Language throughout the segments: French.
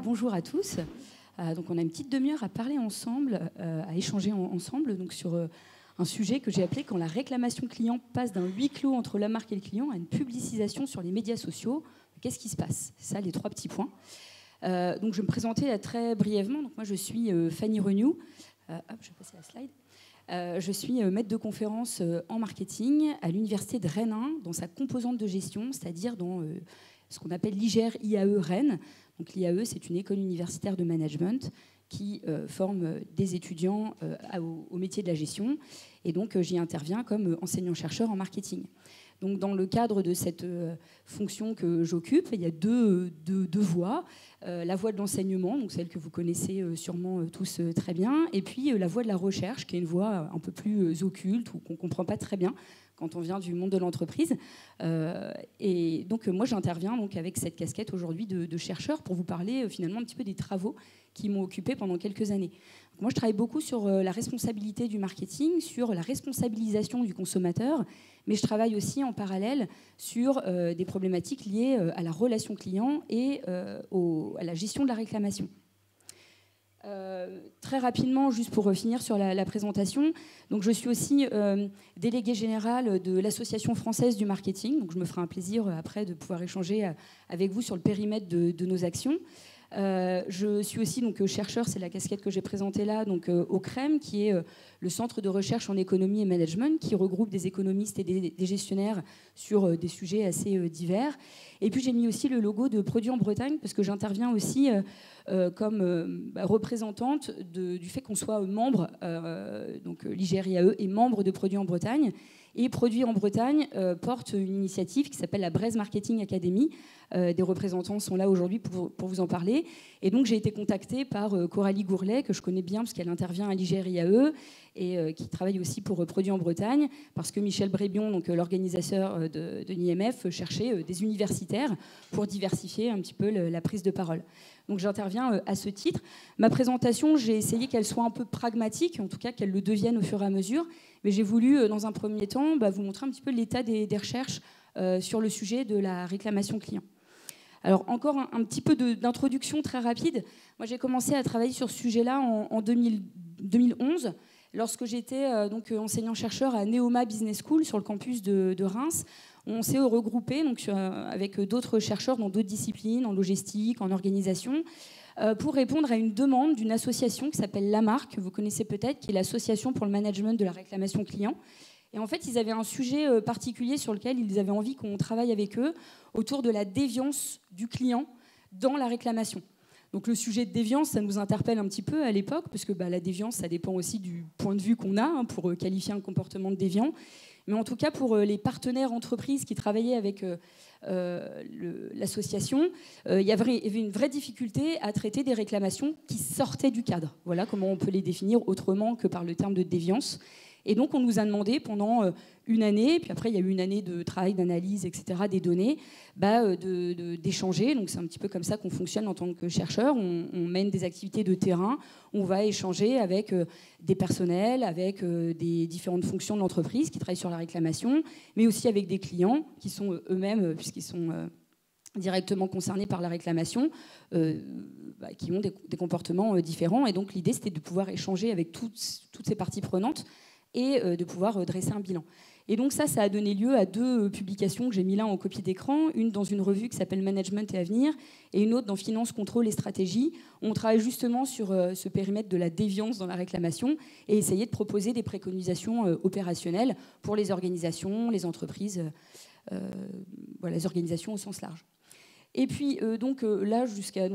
Bonjour à tous. Donc on a une petite demi-heure à parler ensemble, à échanger ensemble donc sur un sujet que j'ai appelé « Quand la réclamation client passe d'un huis clos entre la marque et le client à une publicisation sur les médias sociaux, qu'est-ce qui se passe ?» C'est ça les trois petits points. Donc je vais me présenter là, très brièvement. Donc moi je suis Fanny Renew. Je vais passer la slide. Je suis maître de conférence en marketing à l'université de Rennes 1 dans sa composante de gestion, c'est-à-dire dans ce qu'on appelle l'IGR IAE Rennes. Donc l'IAE, c'est une école universitaire de management qui forme des étudiants au métier de la gestion. Et donc j'y interviens comme enseignant-chercheur en marketing. Donc dans le cadre de cette fonction que j'occupe, il y a deux voies. La voie de l'enseignement, donc celle que vous connaissez sûrement tous très bien, et puis la voie de la recherche, qui est une voie un peu plus occulte ou qu'on ne comprend pas très bien quand on vient du monde de l'entreprise. Et donc moi j'interviens donc avec cette casquette aujourd'hui de chercheur pour vous parler finalement un petit peu des travaux qui m'ont occupé pendant quelques années. Donc moi je travaille beaucoup sur la responsabilité du marketing, sur la responsabilisation du consommateur, mais je travaille aussi en parallèle sur des problématiques liées à la relation client et à la gestion de la réclamation. Très rapidement, juste pour finir sur la présentation, donc je suis aussi déléguée générale de l'Association française du marketing, donc je me ferai un plaisir après de pouvoir échanger avec vous sur le périmètre de nos actions. Je suis aussi donc chercheur, c'est la casquette que j'ai présentée là, donc au CREM, qui est le centre de recherche en économie et management, qui regroupe des économistes et des gestionnaires sur des sujets assez divers. Et puis j'ai mis aussi le logo de Produits en Bretagne, parce que j'interviens aussi comme représentante du fait qu'on soit membre, donc l'IGR-IAE est membre de Produits en Bretagne. Et Produits en Bretagne porte une initiative qui s'appelle la Braise Marketing Academy. Des représentants sont là aujourd'hui pour vous en parler. Et donc j'ai été contactée par Coralie Gourlet, que je connais bien parce qu'elle intervient à l'IGR-IAE et qui travaille aussi pour Produits en Bretagne, parce que Michel Brébion, donc l'organisateur de l'IMF, cherchait des universitaires pour diversifier un petit peu la prise de parole. Donc j'interviens à ce titre. Ma présentation, j'ai essayé qu'elle soit un peu pragmatique, en tout cas qu'elle le devienne au fur et à mesure, mais j'ai voulu, dans un premier temps, vous montrer un petit peu l'état des recherches sur le sujet de la réclamation client. Alors encore un petit peu d'introduction très rapide. Moi j'ai commencé à travailler sur ce sujet-là en 2011, lorsque j'étais donc enseignant-chercheur à Neoma Business School sur le campus de Reims. On s'est regroupé donc, avec d'autres chercheurs dans d'autres disciplines, en logistique, en organisation, pour répondre à une demande d'une association qui s'appelle Lamarck, que vous connaissez peut-être, qui est l'association pour le management de la réclamation client. Et en fait, ils avaient un sujet particulier sur lequel ils avaient envie qu'on travaille avec eux, autour de la déviance du client dans la réclamation. Donc le sujet de déviance, ça nous interpelle un petit peu à l'époque, parce que la déviance, ça dépend aussi du point de vue qu'on a pour qualifier un comportement de déviant. Mais en tout cas, pour les partenaires entreprises qui travaillaient avec l'association, il y avait une vraie difficulté à traiter des réclamations qui sortaient du cadre. Voilà comment on peut les définir autrement que par le terme de déviance. Et donc, on nous a demandé pendant une année, puis après, il y a eu une année de travail, d'analyse, etc., des données, d'échanger. Donc, c'est un petit peu comme ça qu'on fonctionne en tant que chercheur. On mène des activités de terrain. On va échanger avec des personnels, avec des différentes fonctions de l'entreprise qui travaillent sur la réclamation, mais aussi avec des clients qui sont eux-mêmes, puisqu'ils sont directement concernés par la réclamation, qui ont des comportements différents. Et donc, l'idée, c'était de pouvoir échanger avec toutes ces parties prenantes et de pouvoir dresser un bilan. Et donc ça a donné lieu à deux publications que j'ai mis là en copie d'écran, une dans une revue qui s'appelle Management et Avenir, et une autre dans Finance, Contrôle et Stratégie. On travaille justement sur ce périmètre de la déviance dans la réclamation et essayer de proposer des préconisations opérationnelles pour les organisations, les entreprises, les organisations au sens large. Et puis là,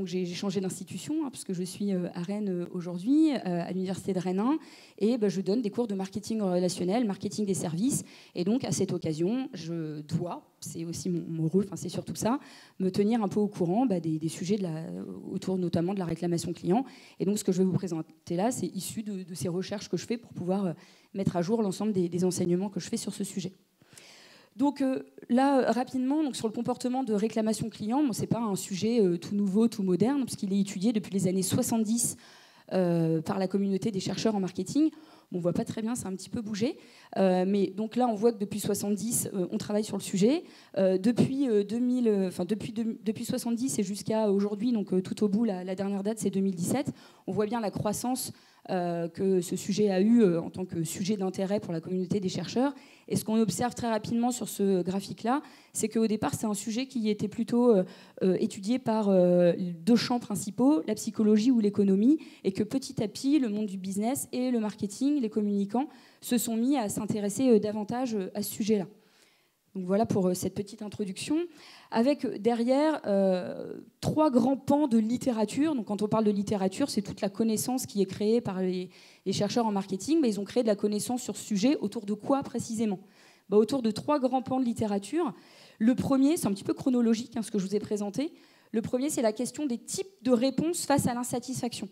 j'ai changé d'institution, parce que je suis à Rennes aujourd'hui, à l'université de Rennes 1, et je donne des cours de marketing relationnel, marketing des services. Et donc à cette occasion, je dois, c'est aussi mon rôle, c'est surtout ça, me tenir un peu au courant des sujets autour notamment de la réclamation client. Et donc ce que je vais vous présenter là, c'est issu de ces recherches que je fais pour pouvoir mettre à jour l'ensemble des enseignements que je fais sur ce sujet. Donc là, rapidement, donc sur le comportement de réclamation client, ce n'est pas un sujet tout nouveau, tout moderne, puisqu'il est étudié depuis les années 70 par la communauté des chercheurs en marketing. On ne voit pas très bien, c'est un petit peu bougé. Mais donc là, on voit que depuis 70, on travaille sur le sujet. Depuis 70 et jusqu'à aujourd'hui, donc tout au bout, la dernière date, c'est 2017, on voit bien la croissance que ce sujet a eu en tant que sujet d'intérêt pour la communauté des chercheurs. Et ce qu'on observe très rapidement sur ce graphique-là, c'est qu'au départ, c'est un sujet qui était plutôt étudié par deux champs principaux, la psychologie ou l'économie, et que petit à petit, le monde du business et le marketing, les communicants, se sont mis à s'intéresser davantage à ce sujet-là. Donc voilà pour cette petite introduction, avec derrière 3 grands pans de littérature. Donc quand on parle de littérature, c'est toute la connaissance qui est créée par les chercheurs en marketing, mais ils ont créé de la connaissance sur ce sujet autour de quoi précisément ? Autour de 3 grands pans de littérature. Le premier, c'est un petit peu chronologique, ce que je vous ai présenté. Le premier, c'est la question des types de réponses face à l'insatisfaction.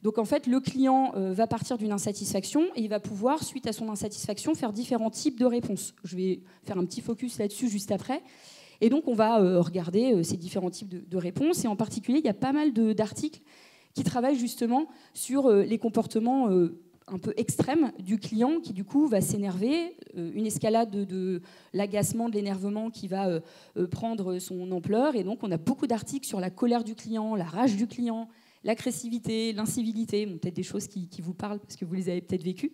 Donc en fait, le client va partir d'une insatisfaction et il va pouvoir, suite à son insatisfaction, faire différents types de réponses. Je vais faire un petit focus là-dessus juste après. Et donc on va regarder ces différents types de réponses. Et en particulier, il y a pas mal d'articles qui travaillent justement sur les comportements un peu extrêmes du client qui du coup va s'énerver, une escalade de l'agacement, de l'énervement qui va prendre son ampleur. Et donc on a beaucoup d'articles sur la colère du client, la rage du client, l'agressivité, l'incivilité, peut-être des choses qui vous parlent parce que vous les avez peut-être vécues.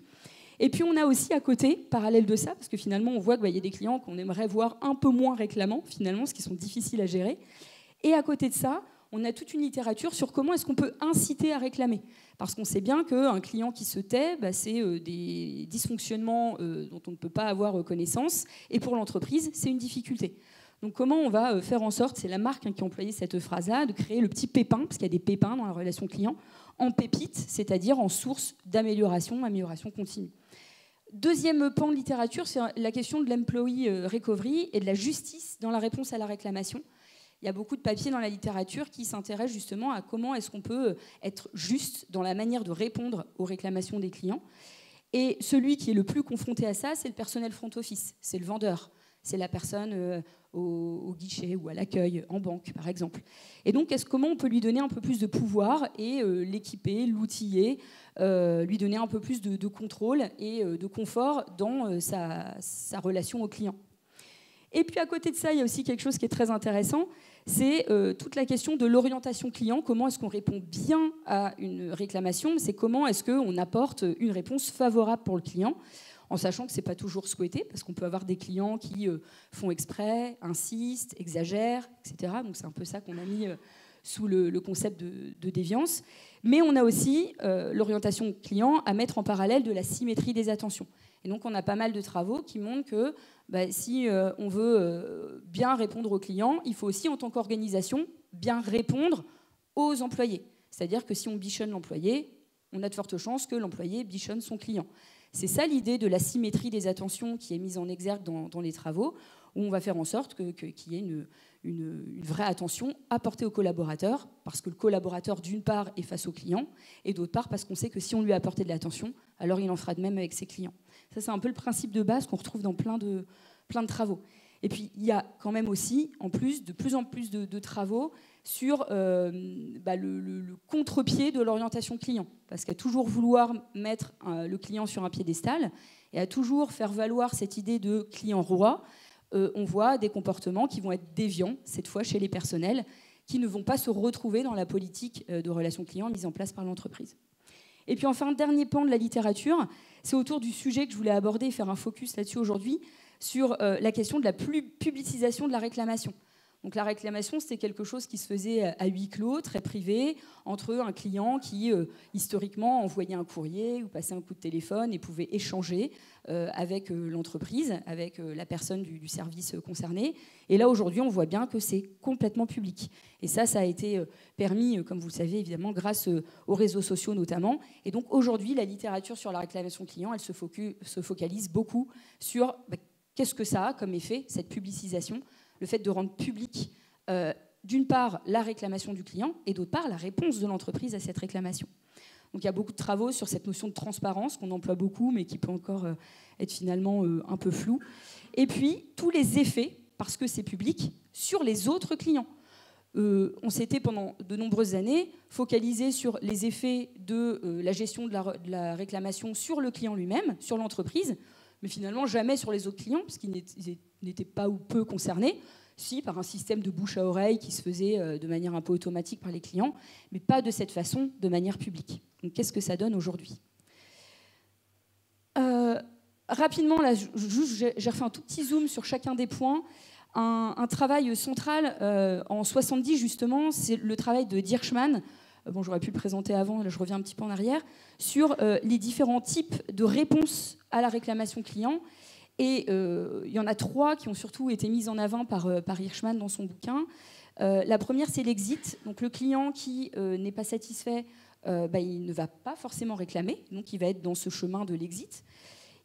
Et puis on a aussi à côté, parallèle de ça, parce que finalement on voit qu'il y a des clients qu'on aimerait voir un peu moins réclamants, finalement, ce qui sont difficiles à gérer. Et à côté de ça, on a toute une littérature sur comment est-ce qu'on peut inciter à réclamer. Parce qu'on sait bien qu'un client qui se tait, c'est des dysfonctionnements dont on ne peut pas avoir connaissance. Et pour l'entreprise, c'est une difficulté. Donc comment on va faire en sorte, c'est la marque qui a employé cette phrase-là, de créer le petit pépin, parce qu'il y a des pépins dans la relation client, en pépite, c'est-à-dire en source d'amélioration continue. Deuxième pan de littérature, c'est la question de l'employee recovery et de la justice dans la réponse à la réclamation. Il y a beaucoup de papiers dans la littérature qui s'intéressent justement à comment est-ce qu'on peut être juste dans la manière de répondre aux réclamations des clients. Et celui qui est le plus confronté à ça, c'est le personnel front office, c'est le vendeur. C'est la personne au guichet ou à l'accueil en banque, par exemple. Et donc, comment on peut lui donner un peu plus de pouvoir et l'équiper, l'outiller, lui donner un peu plus de contrôle et de confort dans sa relation au client. Et puis, à côté de ça, il y a aussi quelque chose qui est très intéressant, c'est toute la question de l'orientation client. Comment est-ce qu'on répond bien à une réclamation ? C'est comment est-ce qu'on apporte une réponse favorable pour le client ? En sachant que ce n'est pas toujours souhaité, parce qu'on peut avoir des clients qui font exprès, insistent, exagèrent, etc. Donc c'est un peu ça qu'on a mis sous le concept de déviance. Mais on a aussi l'orientation client à mettre en parallèle de la symétrie des attentions. Et donc on a pas mal de travaux qui montrent que si on veut bien répondre aux clients, il faut aussi en tant qu'organisation bien répondre aux employés. C'est-à-dire que si on bichonne l'employé, on a de fortes chances que l'employé bichonne son client. C'est ça l'idée de la symétrie des attentions qui est mise en exergue dans les travaux, où on va faire en sorte qu'il y ait une vraie attention apportée au collaborateur, parce que le collaborateur, d'une part, est face au client, et d'autre part, parce qu'on sait que si on lui a apporté de l'attention, alors il en fera de même avec ses clients. Ça, c'est un peu le principe de base qu'on retrouve dans plein de travaux. Et puis, il y a quand même aussi, en plus en plus de travaux sur le contre-pied de l'orientation client. Parce qu'à toujours vouloir mettre le client sur un piédestal et à toujours faire valoir cette idée de client roi, on voit des comportements qui vont être déviants, cette fois chez les personnels, qui ne vont pas se retrouver dans la politique de relations clients mise en place par l'entreprise. Et puis enfin, dernier pan de la littérature, c'est autour du sujet que je voulais aborder et faire un focus là-dessus aujourd'hui, sur la question de la publicisation de la réclamation. Donc la réclamation, c'était quelque chose qui se faisait à huis clos, très privé, entre un client qui, historiquement, envoyait un courrier ou passait un coup de téléphone et pouvait échanger avec l'entreprise, avec la personne du service concerné. Et là, aujourd'hui, on voit bien que c'est complètement public. Et ça a été permis, comme vous le savez, évidemment, grâce aux réseaux sociaux notamment. Et donc aujourd'hui, la littérature sur la réclamation client, elle se focalise beaucoup sur qu'est-ce que ça a comme effet, cette publicisation, le fait de rendre public, d'une part, la réclamation du client et d'autre part, la réponse de l'entreprise à cette réclamation. Donc il y a beaucoup de travaux sur cette notion de transparence qu'on emploie beaucoup, mais qui peut encore être finalement un peu floue. Et puis, tous les effets, parce que c'est public, sur les autres clients. on s'était pendant de nombreuses années focalisé sur les effets de la gestion de la réclamation sur le client lui-même, sur l'entreprise, mais finalement jamais sur les autres clients, parce qu'ils n'étaient pas ou peu concernés, si par un système de bouche à oreille qui se faisait de manière un peu automatique par les clients, mais pas de cette façon, de manière publique. Donc qu'est-ce que ça donne aujourd'hui ? Rapidement, là, j'ai refait un tout petit zoom sur chacun des points. Un travail central en 70 justement, c'est le travail de Dirchmann. Bon, j'aurais pu le présenter avant, là je reviens un petit peu en arrière, sur les différents types de réponses à la réclamation client. Et il y en a 3 qui ont surtout été mises en avant par Hirschman dans son bouquin. La première, c'est l'exit. Donc le client qui n'est pas satisfait, il ne va pas forcément réclamer, donc il va être dans ce chemin de l'exit.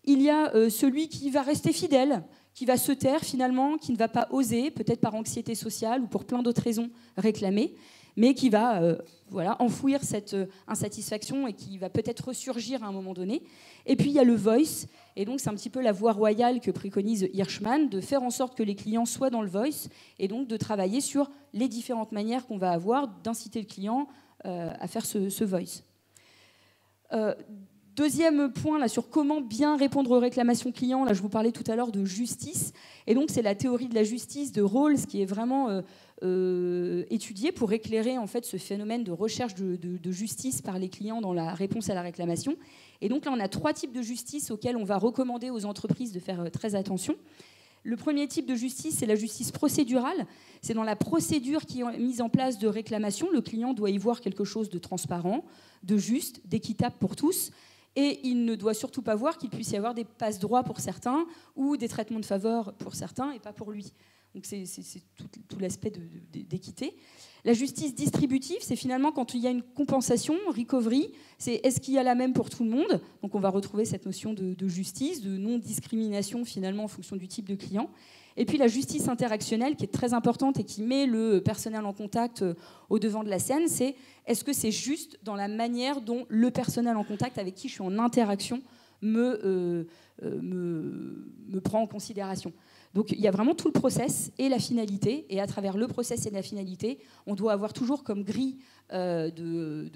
Il y a celui qui va rester fidèle, qui va se taire finalement, qui ne va pas oser, peut-être par anxiété sociale ou pour plein d'autres raisons, réclamer, mais qui va enfouir cette insatisfaction et qui va peut-être ressurgir à un moment donné. Et puis il y a le voice, et donc c'est un petit peu la voie royale que préconise Hirschman, de faire en sorte que les clients soient dans le voice, et donc de travailler sur les différentes manières qu'on va avoir d'inciter le client à faire ce voice. Deuxième point là, sur comment bien répondre aux réclamations clients, là je vous parlais tout à l'heure de justice, et donc c'est la théorie de la justice de Rawls qui est vraiment étudiée pour éclairer en fait ce phénomène de recherche de justice par les clients dans la réponse à la réclamation. Et donc là on a 3 types de justice auxquels on va recommander aux entreprises de faire très attention. Le premier type de justice, c'est la justice procédurale. C'est dans la procédure qui est mise en place de réclamation. Le client doit y voir quelque chose de transparent, de juste, d'équitable pour tous. Et il ne doit surtout pas voir qu'il puisse y avoir des passe-droits pour certains ou des traitements de faveur pour certains et pas pour lui. Donc c'est tout l'aspect d'équité. La justice distributive, c'est finalement quand il y a une compensation, recovery, c'est est-ce qu'il y a la même pour tout le monde ? Donc on va retrouver cette notion de justice, de non-discrimination finalement en fonction du type de client. Et puis la justice interactionnelle qui est très importante et qui met le personnel en contact au devant de la scène, c'est est-ce que c'est juste dans la manière dont le personnel en contact avec qui je suis en interaction me prend en considération. Donc il y a vraiment tout le process et la finalité, et à travers le process et la finalité, on doit avoir toujours comme grille de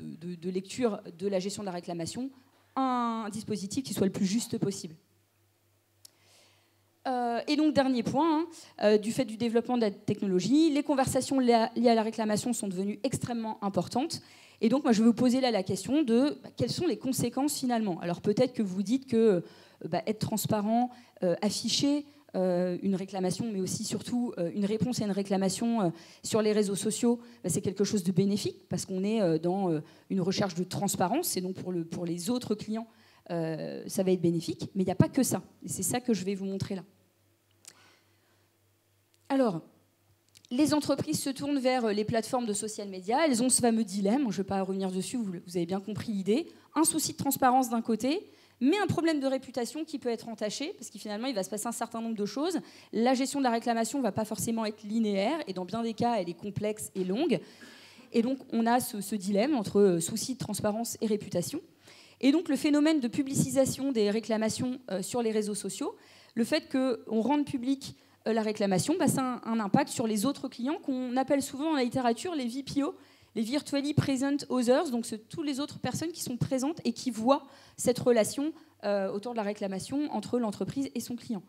lecture de la gestion de la réclamation un dispositif qui soit le plus juste possible. Et donc, dernier point, du fait du développement de la technologie, les conversations liées à la réclamation sont devenues extrêmement importantes. Et donc, moi, je vais vous poser là la question de quelles sont les conséquences finalement. Alors, peut-être que vous dites que être transparent, afficher une réclamation, mais aussi surtout une réponse à une réclamation sur les réseaux sociaux, c'est quelque chose de bénéfique parce qu'on est dans une recherche de transparence et donc pour les autres clients, ça va être bénéfique. Mais il n'y a pas que ça. Et c'est ça que je vais vous montrer là. Alors, les entreprises se tournent vers les plateformes de social media. Elles ont ce fameux dilemme, je ne vais pas revenir dessus, vous avez bien compris l'idée. Un souci de transparence d'un côté, mais un problème de réputation qui peut être entaché, parce que finalement, il va se passer un certain nombre de choses. La gestion de la réclamation ne va pas forcément être linéaire, et dans bien des cas, elle est complexe et longue. Et donc, on a ce dilemme entre souci de transparence et réputation. Et donc, le phénomène de publicisation des réclamations sur les réseaux sociaux, le fait qu'on rende public la réclamation, ça a un impact sur les autres clients qu'on appelle souvent dans la littérature les VPO, les Virtually Present Others, donc c'est toutes les autres personnes qui sont présentes et qui voient cette relation autour de la réclamation entre l'entreprise et son client.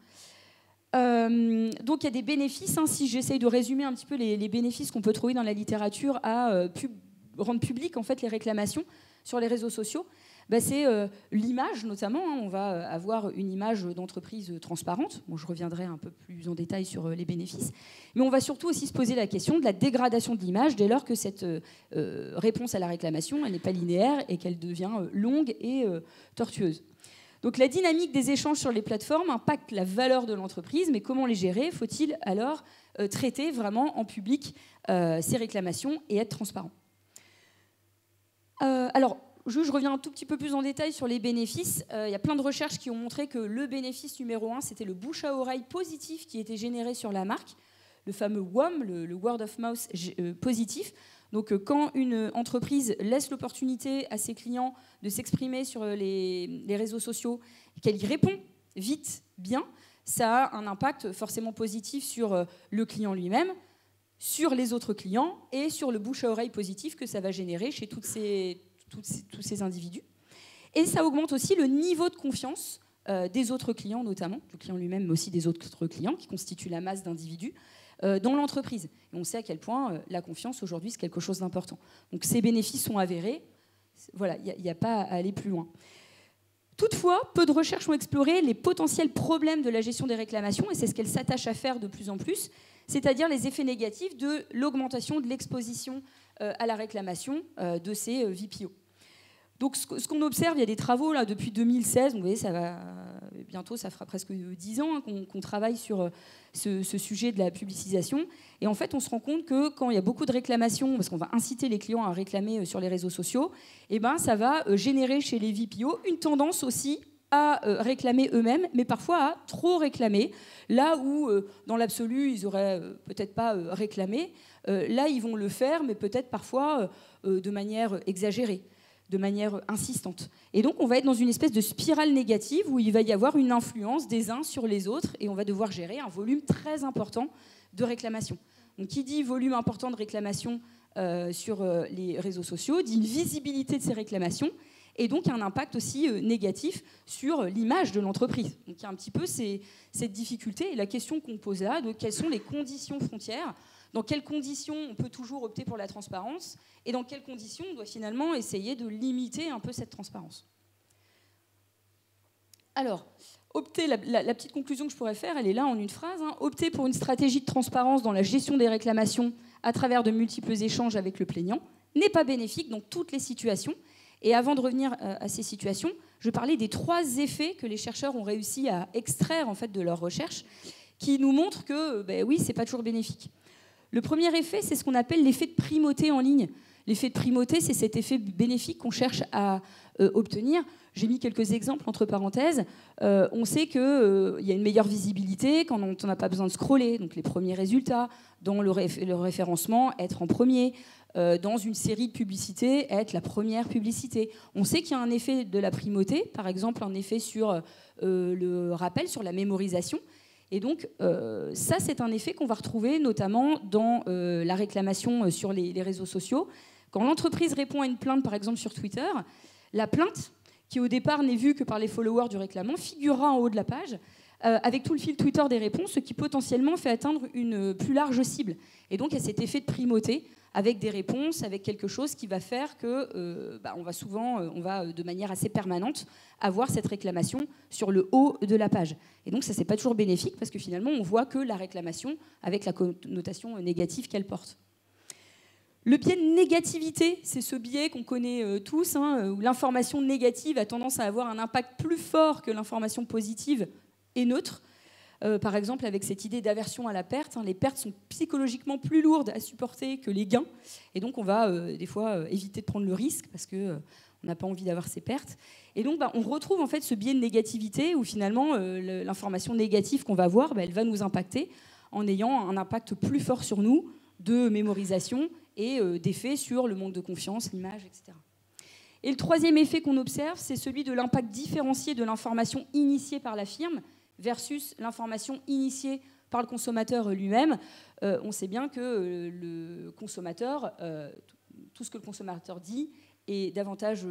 Donc il y a des bénéfices, si j'essaye de résumer un petit peu les bénéfices qu'on peut trouver dans la littérature à rendre public en fait, les réclamations sur les réseaux sociaux. C'est l'image notamment, on va avoir une image d'entreprise transparente. Bon, je reviendrai un peu plus en détail sur les bénéfices. Mais on va surtout aussi se poser la question de la dégradation de l'image dès lors que cette réponse à la réclamation, elle n'est pas linéaire et qu'elle devient longue et tortueuse. Donc la dynamique des échanges sur les plateformes impacte la valeur de l'entreprise, mais comment les gérer ? Faut-il alors traiter vraiment en public ces réclamations et être transparent ? Alors, je reviens un tout petit peu plus en détail sur les bénéfices. Il y a plein de recherches qui ont montré que le bénéfice numéro 1, c'était le bouche à oreille positif qui était généré sur la marque, le fameux WOM, le word of mouth positif. Donc quand une entreprise laisse l'opportunité à ses clients de s'exprimer sur les réseaux sociaux, qu'elle y répond vite, bien, ça a un impact forcément positif sur le client lui-même, sur les autres clients et sur le bouche à oreille positif que ça va générer chez tous ces individus. Et ça augmente aussi le niveau de confiance des autres clients, notamment, du client lui-même, mais aussi des autres clients qui constituent la masse d'individus dans l'entreprise. Et on sait à quel point la confiance, aujourd'hui, c'est quelque chose d'important. Donc ces bénéfices sont avérés. Voilà, il n'y a pas à aller plus loin. Toutefois, peu de recherches ont exploré les potentiels problèmes de la gestion des réclamations, et c'est ce qu'elles s'attachent à faire de plus en plus, c'est-à-dire les effets négatifs de l'augmentation de l'exposition à la réclamation de ces VPO. Donc ce qu'on observe, il y a des travaux là, depuis 2016, vous voyez, bientôt ça fera presque 10 ans qu'on travaille sur ce sujet de la publicisation. Et en fait, on se rend compte que quand il y a beaucoup de réclamations, parce qu'on va inciter les clients à réclamer sur les réseaux sociaux, eh ben, ça va générer chez les VPO une tendance aussi à réclamer eux-mêmes, mais parfois à trop réclamer. Là où, dans l'absolu, ils n'auraient peut-être pas réclamé, là, ils vont le faire, mais peut-être parfois de manière exagérée, de manière insistante. Et donc, on va être dans une espèce de spirale négative où il va y avoir une influence des uns sur les autres et on va devoir gérer un volume très important de réclamations. Donc, qui dit volume important de réclamations sur les réseaux sociaux, dit une visibilité de ces réclamations et donc un impact aussi négatif sur l'image de l'entreprise. Donc, il y a un petit peu cette difficulté et la question qu'on pose là, de quelles sont les conditions frontières, dans quelles conditions on peut toujours opter pour la transparence et dans quelles conditions on doit finalement essayer de limiter un peu cette transparence. Alors, la petite conclusion que je pourrais faire, elle est là en une phrase. Opter pour une stratégie de transparence dans la gestion des réclamations à travers de multiples échanges avec le plaignant n'est pas bénéfique dans toutes les situations. Et avant de revenir à ces situations, je parlais des 3 effets que les chercheurs ont réussi à extraire en fait, de leurs recherches qui nous montrent que, oui, c'est pas toujours bénéfique. Le premier effet, c'est ce qu'on appelle l'effet de primauté en ligne. L'effet de primauté, c'est cet effet bénéfique qu'on cherche à obtenir. J'ai mis quelques exemples entre parenthèses. On sait qu'il y a une meilleure visibilité quand on n'a pas besoin de scroller. Donc les premiers résultats, dans le référencement, être en premier. Dans une série de publicités, être la première publicité. On sait qu'il y a un effet de la primauté, par exemple un effet sur le rappel, sur la mémorisation. Et donc, ça, c'est un effet qu'on va retrouver notamment dans la réclamation sur les réseaux sociaux. Quand l'entreprise répond à une plainte, par exemple sur Twitter, la plainte, qui au départ n'est vue que par les followers du réclamant, figurera en haut de la page, avec tout le fil Twitter des réponses, ce qui potentiellement fait atteindre une plus large cible. Et donc, il y a cet effet de primauté, avec des réponses, avec quelque chose qui va faire que on va de manière assez permanente avoir cette réclamation sur le haut de la page. Et donc ça, c'est pas toujours bénéfique parce que finalement, on voit que la réclamation avec la connotation négative qu'elle porte. Le biais de négativité, c'est ce biais qu'on connaît tous, où l'information négative a tendance à avoir un impact plus fort que l'information positive et neutre. Par exemple, avec cette idée d'aversion à la perte, les pertes sont psychologiquement plus lourdes à supporter que les gains. Et donc, on va des fois éviter de prendre le risque parce qu'on n'a pas envie d'avoir ces pertes. Et donc, on retrouve en fait ce biais de négativité où finalement, l'information négative qu'on va voir, elle va nous impacter en ayant un impact plus fort sur nous de mémorisation et d'effet sur le manque de confiance, l'image, etc. Et le troisième effet qu'on observe, c'est celui de l'impact différencié de l'information initiée par la firme versus l'information initiée par le consommateur lui-même. On sait bien que le consommateur, tout ce que le consommateur dit est davantage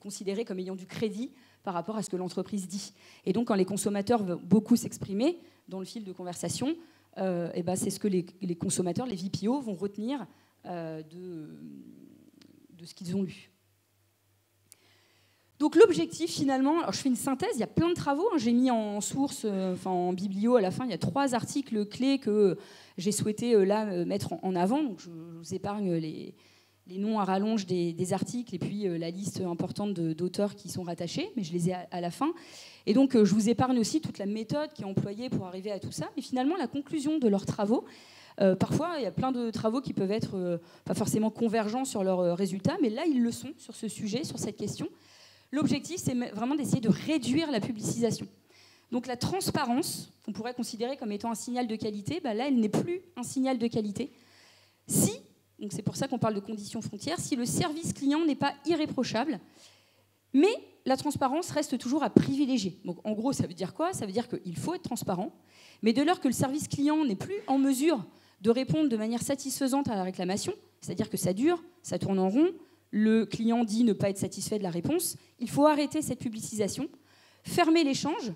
considéré comme ayant du crédit par rapport à ce que l'entreprise dit. Et donc, quand les consommateurs veulent beaucoup s'exprimer dans le fil de conversation, c'est ce que les consommateurs, les VPO, vont retenir de ce qu'ils ont lu. Donc l'objectif finalement, alors je fais une synthèse, il y a plein de travaux, j'ai mis en source, en biblio à la fin, il y a 3 articles clés que j'ai souhaité mettre en avant. Donc je vous épargne les noms à rallonge des articles et puis la liste importante d'auteurs qui sont rattachés, mais je les ai à la fin. Et donc je vous épargne aussi toute la méthode qui est employée pour arriver à tout ça. Mais finalement, la conclusion de leurs travaux, parfois il y a plein de travaux qui peuvent être pas forcément convergents sur leurs résultats, mais là ils le sont sur ce sujet, sur cette question. L'objectif, c'est vraiment d'essayer de réduire la publicisation. Donc la transparence, qu'on pourrait considérer comme étant un signal de qualité, là, elle n'est plus un signal de qualité. Donc c'est pour ça qu'on parle de conditions frontières, si le service client n'est pas irréprochable, mais la transparence reste toujours à privilégier. Donc en gros, ça veut dire quoi ? Ça veut dire qu'il faut être transparent, mais dès lors que le service client n'est plus en mesure de répondre de manière satisfaisante à la réclamation, c'est-à-dire que ça dure, ça tourne en rond, le client dit ne pas être satisfait de la réponse, il faut arrêter cette publicisation, fermer l'échange,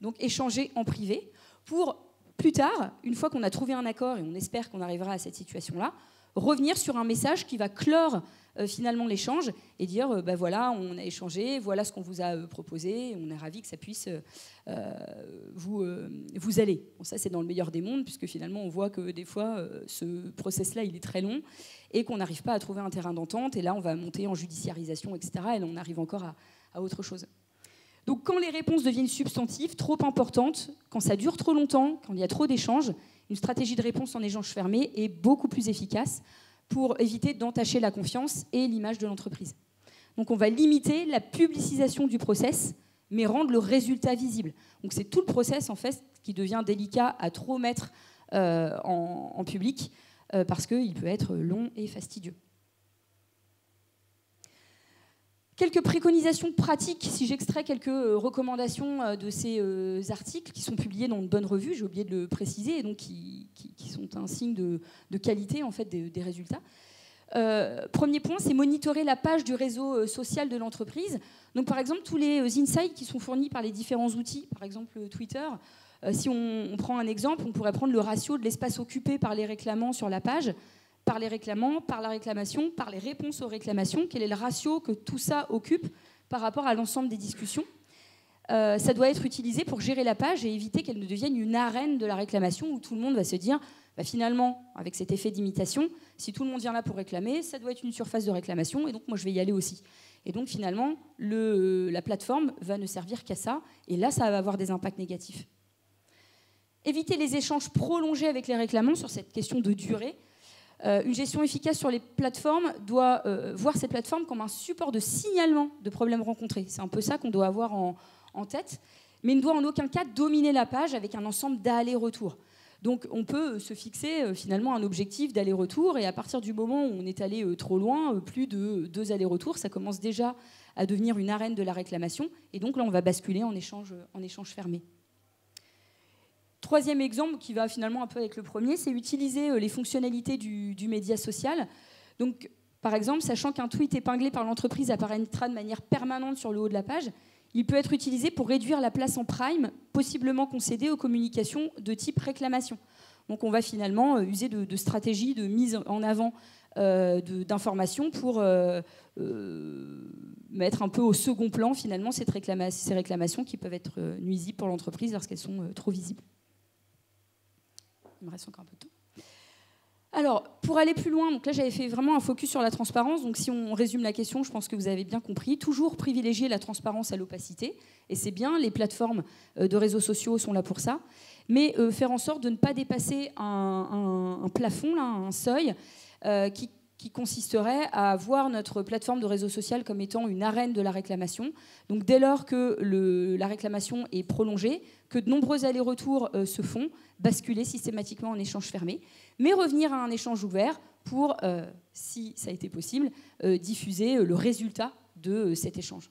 donc échanger en privé, pour plus tard, une fois qu'on a trouvé un accord, et on espère qu'on arrivera à cette situation-là, revenir sur un message qui va clore finalement l'échange et dire ben voilà, on a échangé, voilà ce qu'on vous a proposé, on est ravis que ça puisse vous aller. Bon, ça, c'est dans le meilleur des mondes, puisque finalement, on voit que des fois, ce process-là, il est très long et qu'on n'arrive pas à trouver un terrain d'entente. Et là, on va monter en judiciarisation, etc. Et là, on arrive encore à autre chose. Donc, quand les réponses deviennent substantives, trop importantes, quand ça dure trop longtemps, quand il y a trop d'échanges, une stratégie de réponse en échange fermé est beaucoup plus efficace pour éviter d'entacher la confiance et l'image de l'entreprise. Donc on va limiter la publicisation du process, mais rendre le résultat visible. Donc c'est tout le process en fait qui devient délicat à trop mettre en public parce qu'il peut être long et fastidieux. Quelques préconisations pratiques, si j'extrais quelques recommandations de ces articles qui sont publiés dans de bonnes revues, j'ai oublié de le préciser, et donc qui sont un signe de qualité en fait, des résultats. Premier point, c'est monitorer la page du réseau social de l'entreprise. Donc par exemple, tous les insights qui sont fournis par les différents outils, par exemple Twitter, si on prend un exemple, on pourrait prendre le ratio de l'espace occupé par les réclamants sur la page, par les réclamants, par la réclamation, par les réponses aux réclamations. Quel est le ratio que tout ça occupe par rapport à l'ensemble des discussions ? Ça doit être utilisé pour gérer la page et éviter qu'elle ne devienne une arène de la réclamation où tout le monde va se dire bah finalement, avec cet effet d'imitation, si tout le monde vient là pour réclamer, ça doit être une surface de réclamation et donc moi je vais y aller aussi. Et donc finalement, la plateforme va ne servir qu'à ça et là, ça va avoir des impacts négatifs. Éviter les échanges prolongés avec les réclamants sur cette question de durée. Une gestion efficace sur les plateformes doit voir ces plateformes comme un support de signalement de problèmes rencontrés. C'est un peu ça qu'on doit avoir en tête, mais ne doit en aucun cas dominer la page avec un ensemble d'allers-retours. Donc on peut se fixer finalement un objectif d'aller-retour, et à partir du moment où on est allé trop loin, plus de 2 allers-retours, ça commence déjà à devenir une arène de la réclamation, et donc là on va basculer en échange fermé. Troisième exemple, qui va finalement un peu avec le premier, c'est utiliser les fonctionnalités du média social. Donc, par exemple, sachant qu'un tweet épinglé par l'entreprise apparaîtra de manière permanente sur le haut de la page, il peut être utilisé pour réduire la place en prime possiblement concédée aux communications de type réclamation. Donc on va finalement user de stratégies de mise en avant d'informations pour mettre un peu au second plan finalement ces réclamations qui peuvent être nuisibles pour l'entreprise lorsqu'elles sont trop visibles. Il me reste encore un peu de temps. Alors, pour aller plus loin, donc là j'avais fait vraiment un focus sur la transparence. Donc si on résume la question, je pense que vous avez bien compris. Toujours privilégier la transparence à l'opacité. Et c'est bien, les plateformes de réseaux sociaux sont là pour ça. Mais faire en sorte de ne pas dépasser un plafond, là, un seuil, qui consisterait à voir notre plateforme de réseau social comme étant une arène de la réclamation. Donc dès lors que la réclamation est prolongée, que de nombreux allers-retours se font, basculer systématiquement en échange fermé, mais revenir à un échange ouvert pour, si ça a été possible, diffuser le résultat de cet échange.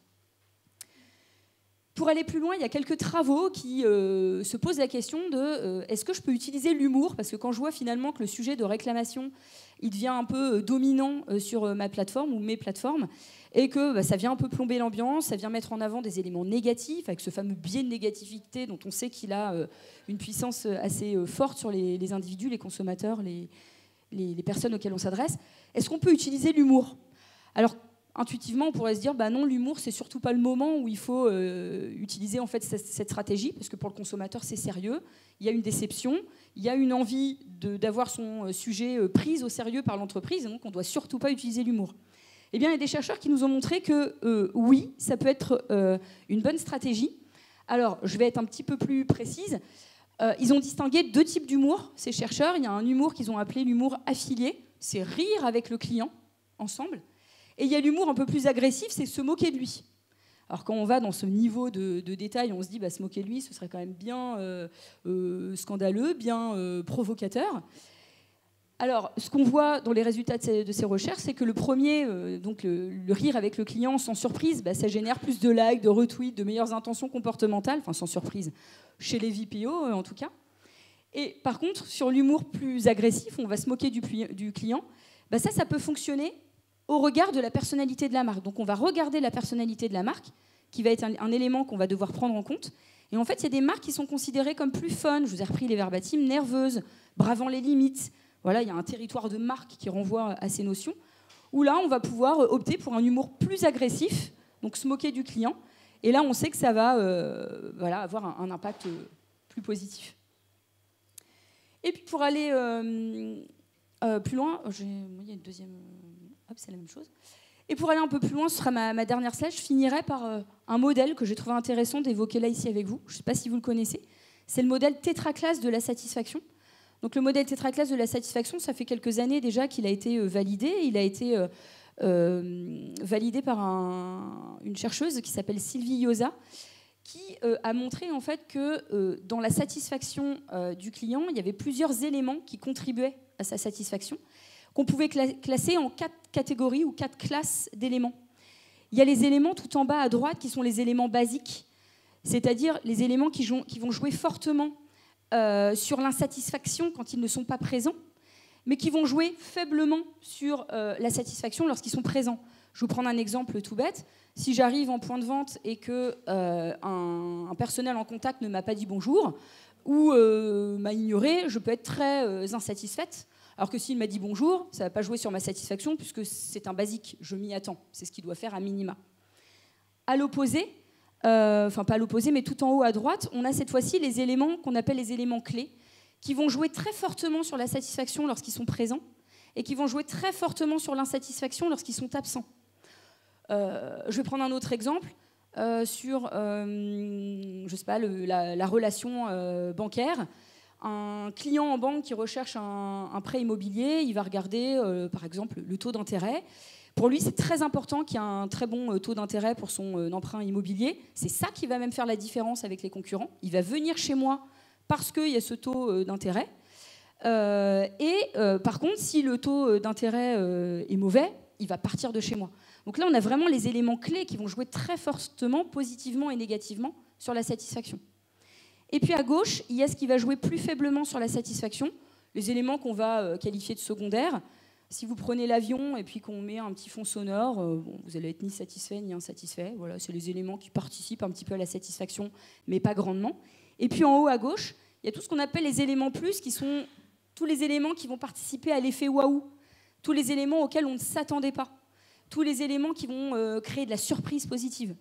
Pour aller plus loin, il y a quelques travaux qui se posent la question de est-ce que je peux utiliser l'humour ? Parce que quand je vois finalement que le sujet de réclamation, il devient un peu dominant sur ma plateforme ou mes plateformes, et que ça vient un peu plomber l'ambiance, ça vient mettre en avant des éléments négatifs, avec ce fameux biais de négativité dont on sait qu'il a une puissance assez forte sur les individus, les consommateurs, les personnes auxquelles on s'adresse. Est-ce qu'on peut utiliser l'humour ? Alors, intuitivement, on pourrait se dire bah non, l'humour, c'est surtout pas le moment où il faut utiliser en fait cette stratégie, parce que pour le consommateur, c'est sérieux. Il y a une déception, il y a une envie d'avoir son sujet pris au sérieux par l'entreprise, et donc on ne doit surtout pas utiliser l'humour. Eh bien, il y a des chercheurs qui nous ont montré que oui, ça peut être une bonne stratégie. Alors, je vais être un petit peu plus précise. Ils ont distingué 2 types d'humour, ces chercheurs. Il y a un humour qu'ils ont appelé l'humour affilié, c'est rire avec le client ensemble. Et il y a l'humour un peu plus agressif, c'est se moquer de lui. Alors quand on va dans ce niveau de détail, on se dit se moquer de lui, ce serait quand même bien scandaleux, bien provocateur. Alors, ce qu'on voit dans les résultats de ces recherches, c'est que le premier, donc le rire avec le client sans surprise, ça génère plus de likes, de retweets, de meilleures intentions comportementales, enfin sans surprise, chez les VPO en tout cas. Et par contre, sur l'humour plus agressif, on va se moquer du client, bah ça peut fonctionner au regard de la personnalité de la marque. Donc on va regarder la personnalité de la marque, qui va être un élément qu'on va devoir prendre en compte. Et en fait, il y a des marques qui sont considérées comme plus fun. Je vous ai repris les verbatims, nerveuses, bravant les limites. Voilà, il y a un territoire de marque qui renvoie à ces notions. Où là, on va pouvoir opter pour un humour plus agressif, donc se moquer du client. Et là, on sait que ça va voilà, avoir un impact plus positif. Et puis pour aller plus loin, il y a une deuxième... Hop, c'est la même chose. Et pour aller un peu plus loin, ce sera ma dernière slide, je finirai par un modèle que j'ai trouvé intéressant d'évoquer là ici avec vous. Je ne sais pas si vous le connaissez. C'est le modèle tétraclasse de la satisfaction. Donc le modèle tétraclasse de la satisfaction, ça fait quelques années déjà qu'il a été validé. Il a été validé par une chercheuse qui s'appelle Sylvie Yosa, qui a montré en fait que dans la satisfaction du client, il y avait plusieurs éléments qui contribuaient à sa satisfaction, qu'on pouvait classer en 4 catégories ou 4 classes d'éléments. Il y a les éléments tout en bas à droite qui sont les éléments basiques, c'est-à-dire les éléments qui vont jouer fortement sur l'insatisfaction quand ils ne sont pas présents, mais qui vont jouer faiblement sur la satisfaction lorsqu'ils sont présents. Je vais vous prendre un exemple tout bête. Si j'arrive en point de vente et que un personnel en contact ne m'a pas dit bonjour ou m'a ignoré, je peux être très insatisfaite. Alors que s'il m'a dit bonjour, ça ne va pas jouer sur ma satisfaction puisque c'est un basique, je m'y attends. C'est ce qu'il doit faire à minima. À l'opposé, enfin pas à l'opposé, mais tout en haut à droite, on a cette fois-ci les éléments qu'on appelle les éléments clés, qui vont jouer très fortement sur la satisfaction lorsqu'ils sont présents et qui vont jouer très fortement sur l'insatisfaction lorsqu'ils sont absents. Je vais prendre un autre exemple sur je sais pas, la relation bancaire. Un client en banque qui recherche un prêt immobilier, il va regarder par exemple le taux d'intérêt. Pour lui, c'est très important qu'il y ait un très bon taux d'intérêt pour son emprunt immobilier. C'est ça qui va même faire la différence avec les concurrents. Il va venir chez moi parce qu'il y a ce taux d'intérêt. Par contre, si le taux d'intérêt est mauvais, il va partir de chez moi. Donc là, on a vraiment les éléments clés qui vont jouer très fortement, positivement et négativement sur la satisfaction. Et puis à gauche, il y a ce qui va jouer plus faiblement sur la satisfaction, les éléments qu'on va qualifier de secondaires. Si vous prenez l'avion et puis qu'on met un petit fond sonore, vous n'allez être ni satisfait ni insatisfait. Voilà, c'est les éléments qui participent un petit peu à la satisfaction, mais pas grandement. Et puis en haut à gauche, il y a tout ce qu'on appelle les éléments plus, qui sont tous les éléments qui vont participer à l'effet waouh, tous les éléments auxquels on ne s'attendait pas, tous les éléments qui vont créer de la surprise positive.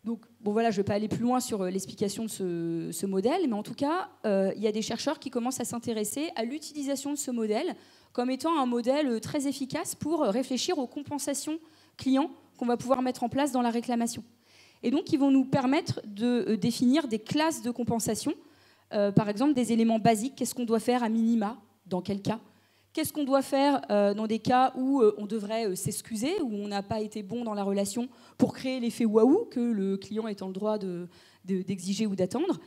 Donc, bon voilà, je ne vais pas aller plus loin sur l'explication de ce modèle, mais en tout cas, il y a des chercheurs qui commencent à s'intéresser à l'utilisation de ce modèle comme étant un modèle très efficace pour réfléchir aux compensations clients qu'on va pouvoir mettre en place dans la réclamation. Et donc, ils vont nous permettre de définir des classes de compensation, par exemple des éléments basiques, qu'est-ce qu'on doit faire à minima, dans quel cas, qu'est-ce qu'on doit faire dans des cas où on devrait s'excuser, où on n'a pas été bon dans la relation pour créer l'effet waouh que le client est en droit d'exiger ou d'attendre,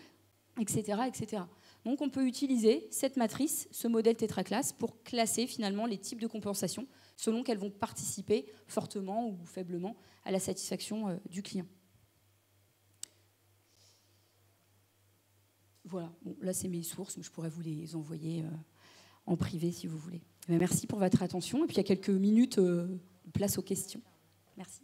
etc., etc. Donc on peut utiliser cette matrice, ce modèle tétraclasse, pour classer finalement les types de compensation selon qu'elles vont participer fortement ou faiblement à la satisfaction du client. Voilà, bon, là c'est mes sources, mais je pourrais vous les envoyer en privé si vous voulez. Merci pour votre attention. Et puis il y a quelques minutes, place aux questions. Merci.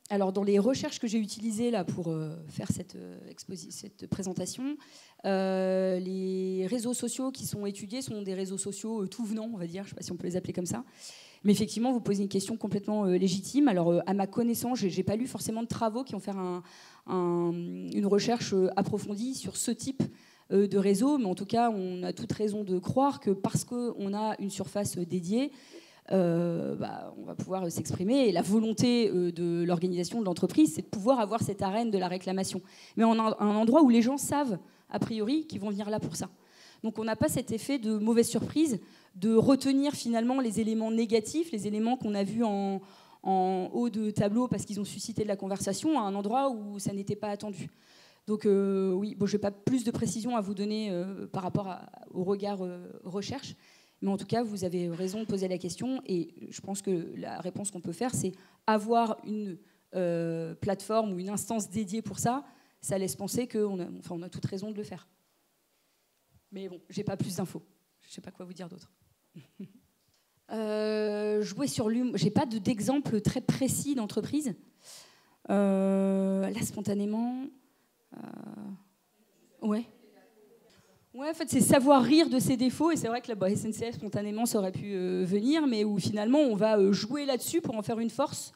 Alors dans les recherches que j'ai utilisées là, pour faire cette présentation, les réseaux sociaux qui sont étudiés sont des réseaux sociaux tout venants, on va dire, je ne sais pas si on peut les appeler comme ça. Mais effectivement, vous posez une question complètement légitime. Alors, à ma connaissance, je n'ai pas lu forcément de travaux qui ont fait une recherche approfondie sur ce type de réseau. Mais en tout cas, on a toute raison de croire que parce qu'on a une surface dédiée, on va pouvoir s'exprimer. Et la volonté de l'organisation de l'entreprise, c'est de pouvoir avoir cette arène de la réclamation. Mais on a un endroit où les gens savent, a priori, qu'ils vont venir là pour ça. Donc on n'a pas cet effet de mauvaise surprise, de retenir finalement les éléments négatifs, les éléments qu'on a vus en haut de tableau parce qu'ils ont suscité de la conversation, à un endroit où ça n'était pas attendu. Donc oui, bon, je n'ai pas plus de précision à vous donner par rapport au regard recherche, mais en tout cas, vous avez raison de poser la question, et je pense que la réponse qu'on peut faire, c'est avoir une plateforme ou une instance dédiée pour ça. ça laisse penser qu'on a toute raison de le faire. Mais bon, j'ai pas plus d'infos. Je sais pas quoi vous dire d'autre. Jouer sur l'humour. J'ai pas d'exemple très précis d'entreprise. Là, spontanément... Ouais. Ouais, en fait, c'est savoir rire de ses défauts. Et c'est vrai que la SNCF, spontanément, ça aurait pu venir, mais où finalement, on va jouer là-dessus pour en faire une force.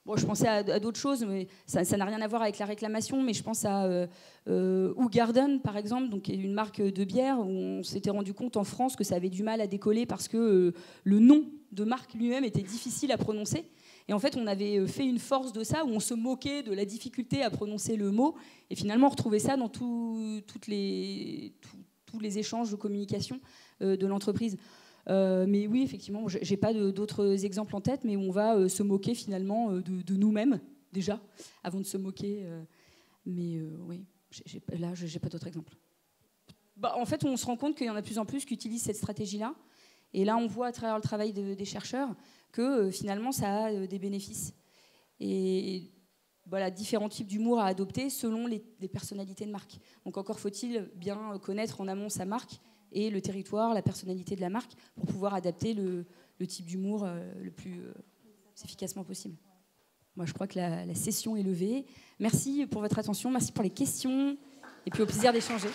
Bon, je pensais à d'autres choses, mais ça n'a rien à voir avec la réclamation. Mais je pense à Hoegaarden, par exemple, donc, qui est une marque de bière, où on s'était rendu compte en France que ça avait du mal à décoller parce que le nom de marque lui-même était difficile à prononcer. Et en fait, on avait fait une force de ça, où on se moquait de la difficulté à prononcer le mot. Et finalement, on retrouvait ça dans tous les échanges de communication de l'entreprise. Mais oui, effectivement, je n'ai pas d'autres exemples en tête, mais où on va se moquer finalement de nous-mêmes, déjà, avant de se moquer. Mais oui, là, je n'ai pas d'autres exemples. En fait, on se rend compte qu'il y en a de plus en plus qui utilisent cette stratégie-là. Et là, on voit à travers le travail des chercheurs que finalement, ça a des bénéfices. Et voilà, différents types d'humour à adopter selon les personnalités de marque. Donc encore faut-il bien connaître en amont sa marque et le territoire, la personnalité de la marque, pour pouvoir adapter le type d'humour le plus efficacement possible. Moi, je crois que la session est levée. Merci pour votre attention, merci pour les questions, et puis au plaisir d'échanger.